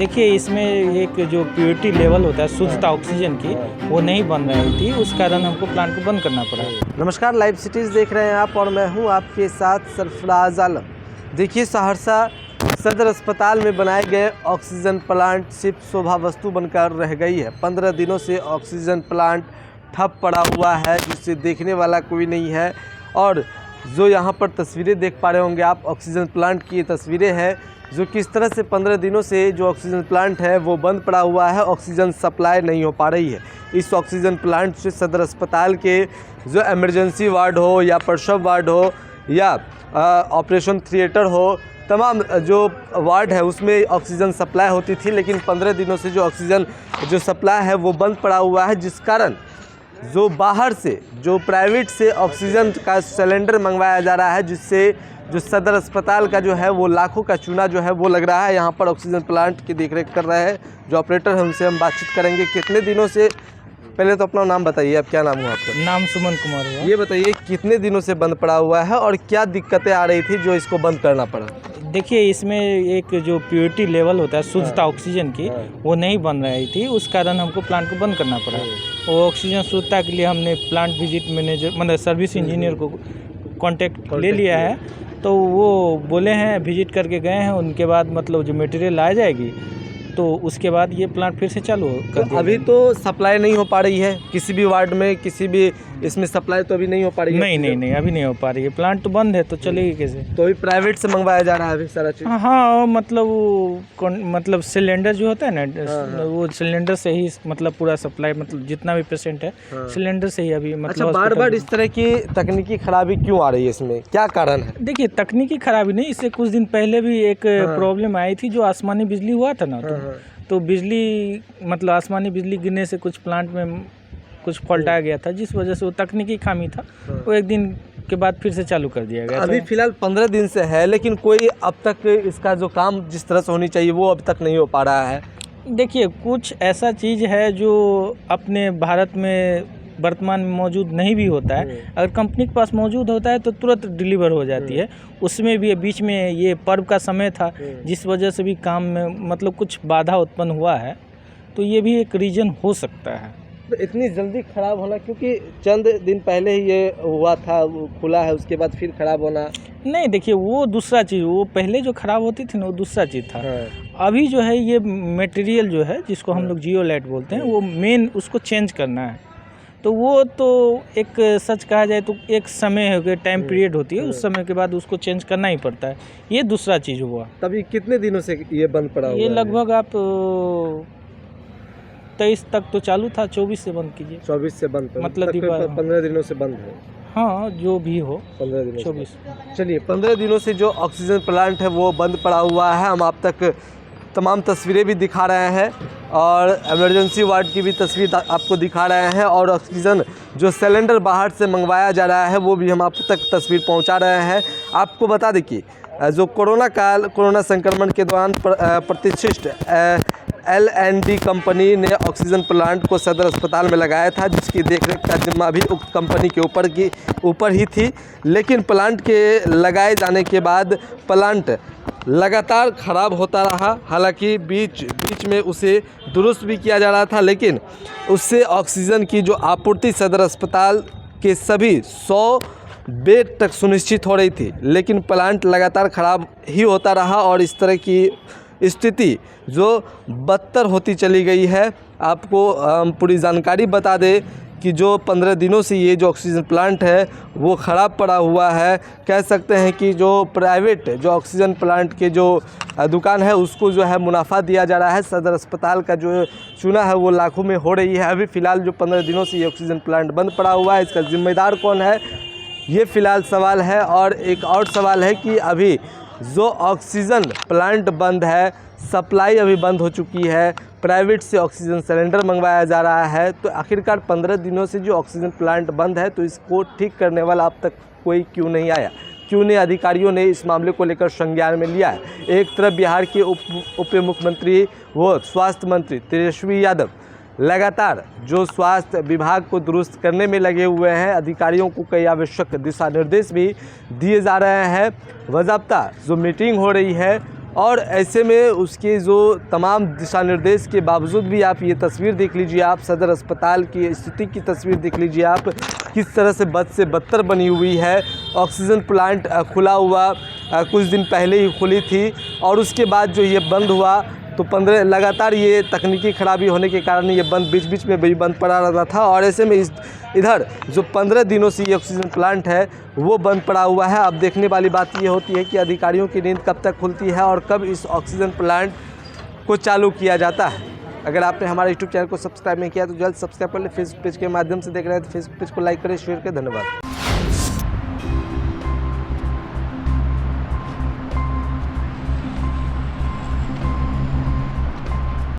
देखिए, इसमें एक जो प्योरिटी लेवल होता है शुद्धता ऑक्सीजन की, वो नहीं बन रही थी, उस कारण हमको प्लांट को बंद करना पड़ा। नमस्कार, लाइव सिटीज़ देख रहे हैं आप और मैं हूं आपके साथ सरफराज आलम। देखिए, सहरसा सदर अस्पताल में बनाए गए ऑक्सीजन प्लांट सिर्फ शोभा वस्तु बनकर रह गई है। 15 दिनों से ऑक्सीजन प्लांट ठप पड़ा हुआ है, जिसे देखने वाला कोई नहीं है। और जो यहाँ पर तस्वीरें देख पा रहे होंगे आप, ऑक्सीजन प्लांट की ये तस्वीरें हैं जो किस तरह से 15 दिनों से जो ऑक्सीजन प्लांट है वो बंद पड़ा हुआ है, ऑक्सीजन सप्लाई नहीं हो पा रही है। इस ऑक्सीजन प्लांट से सदर अस्पताल के जो इमरजेंसी वार्ड हो या प्रसव वार्ड हो या ऑपरेशन थिएटर हो, तमाम जो वार्ड है उसमें ऑक्सीजन सप्लाई होती थी। लेकिन 15 दिनों से जो ऑक्सीजन जो सप्लाई है वो बंद पड़ा हुआ है, जिस कारण जो बाहर से जो प्राइवेट से ऑक्सीजन का सिलेंडर मंगवाया जा रहा है, जिससे जो सदर अस्पताल का जो है वो लाखों का चूना जो है वो लग रहा है। यहाँ पर ऑक्सीजन प्लांट की देखरेख कर रहे हैं जो ऑपरेटर है, उनसे हम बातचीत करेंगे। कितने दिनों से, पहले तो अपना नाम बताइए, आप क्या नाम हुआ आपका? नाम सुमन कुमार हुआ। ये बताइए कितने दिनों से बंद पड़ा हुआ है और क्या दिक्कतें आ रही थी जो इसको बंद करना पड़ा? देखिए, इसमें एक जो प्योरिटी लेवल होता है शुद्धता ऑक्सीजन की, वो नहीं बन रही थी, उस कारण हमको प्लांट को बंद करना पड़ा। वो ऑक्सीजन शुद्धता के लिए हमने प्लांट विजिट मैनेजर मतलब सर्विस इंजीनियर को कांटेक्ट ले लिया है, तो वो बोले हैं, विजिट करके गए हैं। उनके बाद मतलब जो मटेरियल आ जाएगी तो उसके बाद ये प्लांट फिर से चालू कर दिया। अभी तो सप्लाई नहीं हो पा रही है किसी भी वार्ड में, किसी भी इसमें सप्लाई तो अभी नहीं हो पा रही है? नहीं, अभी नहीं हो पा रही है। प्लांट तो बंद है, तो चलेगी कैसे? तो अभी प्राइवेट से मंगवाया जा रहा है अभी सारा चीज़? हाँ, मतलब सिलेंडर जो होता है ना, वो सिलेंडर से ही मतलब पूरा सप्लाई, मतलब जितना भी पेशेंट है सिलेंडर से ही अभी मतलब। अच्छा, बार बार इस तरह की तकनीकी खराबी क्यों आ रही है, इसमें क्या कारण है? देखिए, तकनीकी खराबी नहीं, इससे कुछ दिन पहले भी एक प्रॉब्लम आई थी, जो आसमानी बिजली हुआ था ना, तो बिजली मतलब आसमानी बिजली गिरने से कुछ प्लांट में कुछ फॉल्ट आ गया था, जिस वजह से वो तकनीकी खामी था, वो एक दिन के बाद फिर से चालू कर दिया गया। अभी फिलहाल 15 दिन से है, लेकिन कोई अब तक इसका जो काम जिस तरह से होनी चाहिए वो अब तक नहीं हो पा रहा है। देखिए, कुछ ऐसा चीज़ है जो अपने भारत में वर्तमान में मौजूद नहीं भी होता है। अगर कंपनी के पास मौजूद होता है तो तुरंत डिलीवर हो जाती है। उसमें भी बीच में ये पर्व का समय था, जिस वजह से भी काम में मतलब कुछ बाधा उत्पन्न हुआ है, तो ये भी एक रीज़न हो सकता है। तो इतनी जल्दी ख़राब होना, क्योंकि चंद दिन पहले ही ये हुआ था, वो खुला है, उसके बाद फिर ख़राब होना? नहीं, देखिए, वो दूसरा चीज़, वो पहले जो ख़राब होती थी ना, वो दूसरा चीज़ था। अभी जो है ये मटेरियल जो है, जिसको हम लोग जियोलाइट बोलते हैं, वो मेन उसको चेंज करना है। तो वो तो एक सच कहा जाए तो एक समय हो गया, टाइम पीरियड होती है, उस समय के बाद उसको चेंज करना ही पड़ता है। ये दूसरा चीज़ हुआ। तभी कितने दिनों से ये बंद पड़ा हुआ है? ये लगभग आप 23 तक तो चालू था, 24 से बंद कीजिए। 24 से बंद, मतलब 15 दिनों से बंद है। हाँ, जो भी हो, 15 दिनों 24। चलिए, 15 दिनों से जो ऑक्सीजन प्लांट है वो बंद पड़ा हुआ है। हम आप तक तमाम तस्वीरें भी दिखा रहे हैं और इमरजेंसी वार्ड की भी तस्वीर आपको दिखा रहे हैं, और ऑक्सीजन जो सिलेंडर बाहर से मंगवाया जा रहा है वो भी हम आप तक तस्वीर पहुंचा रहे हैं। आपको बता दें कि जो कोरोना संक्रमण के दौरान प्रतिष्ठित L&D कंपनी ने ऑक्सीजन प्लांट को सदर अस्पताल में लगाया था, जिसकी देखरेख का जिम्मा भी उक्त कंपनी के ऊपर ही थी। लेकिन प्लांट के लगाए जाने के बाद प्लांट लगातार ख़राब होता रहा। हालांकि बीच में उसे दुरुस्त भी किया जा रहा था, लेकिन उससे ऑक्सीजन की जो आपूर्ति सदर अस्पताल के सभी 100 बेड तक सुनिश्चित हो रही थी, लेकिन प्लांट लगातार ख़राब ही होता रहा और इस तरह की स्थिति जो बदतर होती चली गई है। आपको पूरी जानकारी बता दें कि जो 15 दिनों से ये जो ऑक्सीजन प्लांट है वो ख़राब पड़ा हुआ है। कह सकते हैं कि जो प्राइवेट जो ऑक्सीजन प्लांट के जो दुकान है उसको जो है मुनाफा दिया जा रहा है। सदर अस्पताल का जो चूना है वो लाखों में हो रही है। अभी फ़िलहाल जो 15 दिनों से ये ऑक्सीजन प्लांट बंद पड़ा हुआ है, इसका जिम्मेदार कौन है, ये फ़िलहाल सवाल है। और एक और सवाल है कि अभी जो ऑक्सीजन प्लांट बंद है, सप्लाई अभी बंद हो चुकी है, प्राइवेट से ऑक्सीजन सिलेंडर मंगवाया जा रहा है, तो आखिरकार 15 दिनों से जो ऑक्सीजन प्लांट बंद है तो इसको ठीक करने वाला अब तक कोई क्यों नहीं आया? क्यों नहीं अधिकारियों ने इस मामले को लेकर संज्ञान में लिया है? एक तरफ बिहार के उप मुख्यमंत्री वो स्वास्थ्य मंत्री तेजस्वी यादव लगातार जो स्वास्थ्य विभाग को दुरुस्त करने में लगे हुए हैं, अधिकारियों को कई आवश्यक दिशा निर्देश भी दिए जा रहे हैं। बाज़ाब्ता जो मीटिंग हो रही है और ऐसे में उसके जो तमाम दिशा निर्देश के बावजूद भी आप ये तस्वीर देख लीजिए, आप सदर अस्पताल की स्थिति की तस्वीर देख लीजिए आप, किस तरह से बद से बदतर बनी हुई है। ऑक्सीजन प्लांट खुला हुआ कुछ दिन पहले ही खुली थी और उसके बाद जो ये बंद हुआ तो 15 लगातार ये तकनीकी खराबी होने के कारण ये बंद बीच बीच में भी बंद पड़ा रहता था। और ऐसे में इधर जो 15 दिनों से ये ऑक्सीजन प्लांट है वो बंद पड़ा हुआ है। अब देखने वाली बात ये होती है कि अधिकारियों की नींद कब तक खुलती है और कब इस ऑक्सीजन प्लांट को चालू किया जाता है। अगर आपने हमारे यूट्यूब चैनल को सब्सक्राइब नहीं किया तो जल्द सब्सक्राइब कर ले। फेसबुक पेज के माध्यम से देख रहे हैं तो फेसबुक पेज को लाइक करें, शेयर करें। धन्यवाद।